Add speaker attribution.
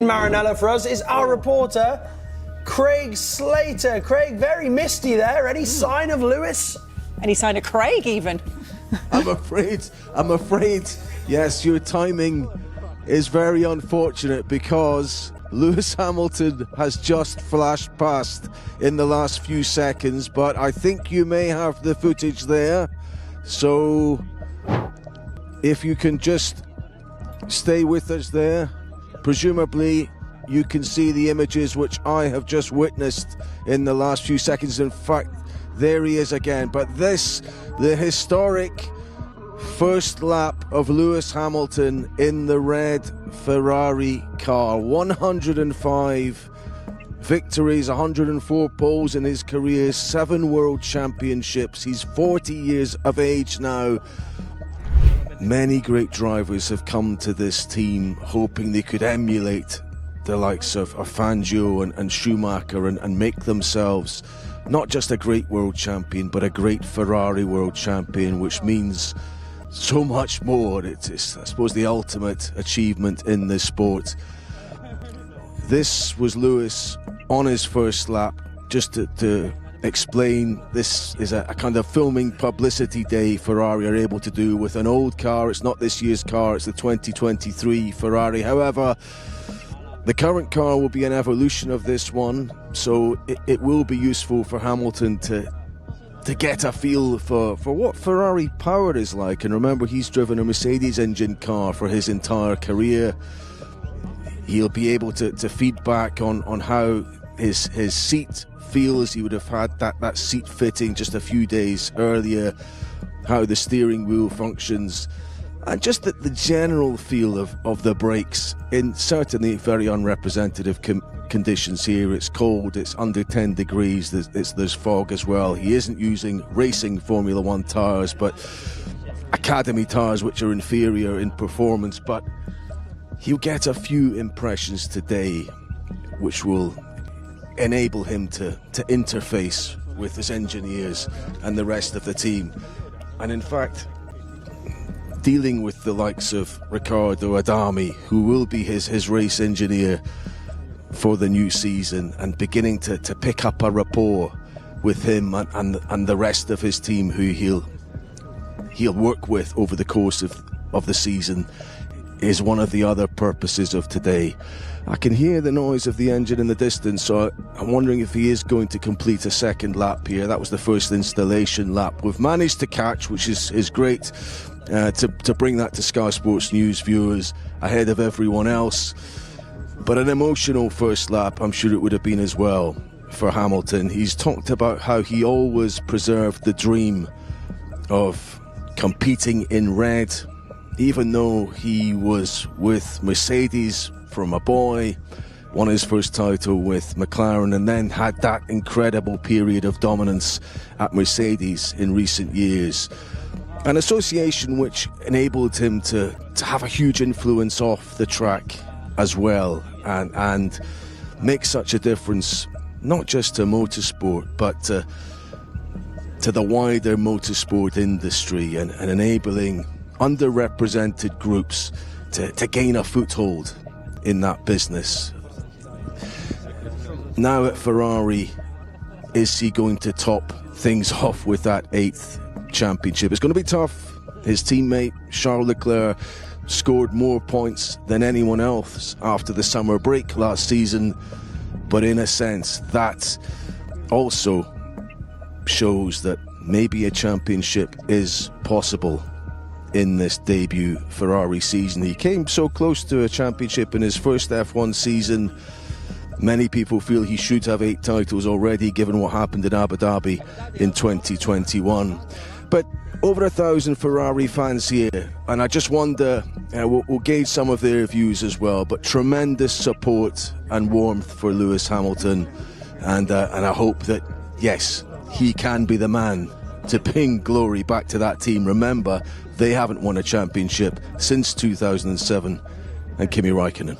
Speaker 1: Maranello for us is our reporter, Craig Slater. Craig, very misty there. Any sign of Lewis?
Speaker 2: Any sign of Craig, even?
Speaker 3: I'm afraid, yes, your timing is very unfortunate because Lewis Hamilton has just flashed past in the last few seconds, but I think you may have the footage there. So if you can just stay with us there. Presumably you can see the images which I have just witnessed in the last few seconds. In fact, there he is again. But this, the historic first lap of Lewis Hamilton in the red Ferrari car. 105 victories, 104 poles in his career, 7 world championships. He's 40 years of age now. Many great drivers have come to this team hoping they could emulate the likes of Fangio and Schumacher and make themselves not just a great world champion, but a great Ferrari world champion, which means so much more. It's I suppose, the ultimate achievement in this sport. This was Lewis on his first lap. Just to explain, this is a kind of filming publicity day Ferrari are able to do with an old car. It's not this year's car, it's the 2023 Ferrari. However, the current car will be an evolution of this one, so it will be useful for Hamilton to get a feel for what Ferrari power is like. And remember, he's driven a Mercedes engine car for his entire career. He'll be able to feed back on how his seat feels. He would have had that seat fitting just a few days earlier, how the steering wheel functions, and just the general feel of the brakes in certainly very unrepresentative conditions here. It's cold, it's under 10 degrees, there's fog as well. He isn't using racing Formula 1 tyres, but academy tyres, which are inferior in performance. But he'll get a few impressions today which will enable him to interface with his engineers and the rest of the team. And in fact, dealing with the likes of Riccardo Adami, who will be his race engineer for the new season, and beginning to pick up a rapport with him and the rest of his team, who he'll work with over the course of the season, is one of the other purposes of today. I can hear the noise of the engine in the distance, so I'm wondering if he is going to complete a second lap here. That was the first installation lap. We've managed to catch, which is great, to bring that to Sky Sports News viewers ahead of everyone else. But an emotional first lap, I'm sure it would have been as well for Hamilton. He's talked about how he always preserved the dream of competing in red, even though he was with Mercedes from a boy, won his first title with McLaren, and then had that incredible period of dominance at Mercedes in recent years. An association which enabled him to have a huge influence off the track as well, and make such a difference, not just to motorsport, but to the wider motorsport industry, and enabling underrepresented groups to gain a foothold in that business. Now at Ferrari, is he going to top things off with that 8th championship? It's going to be tough. His teammate Charles Leclerc scored more points than anyone else after the summer break last season, but in a sense that also shows that maybe a championship is possible in this debut Ferrari season. He came so close to a championship in his first F1 season. Many people feel he should have 8 titles already, given what happened in Abu Dhabi in 2021. But over 1,000 Ferrari fans here, and I just wonder, we'll gauge some of their views as well, but tremendous support and warmth for Lewis Hamilton, and I hope that, yes, he can be the man to bring glory back to that team. Remember, they haven't won a championship since 2007 and Kimi Räikkönen.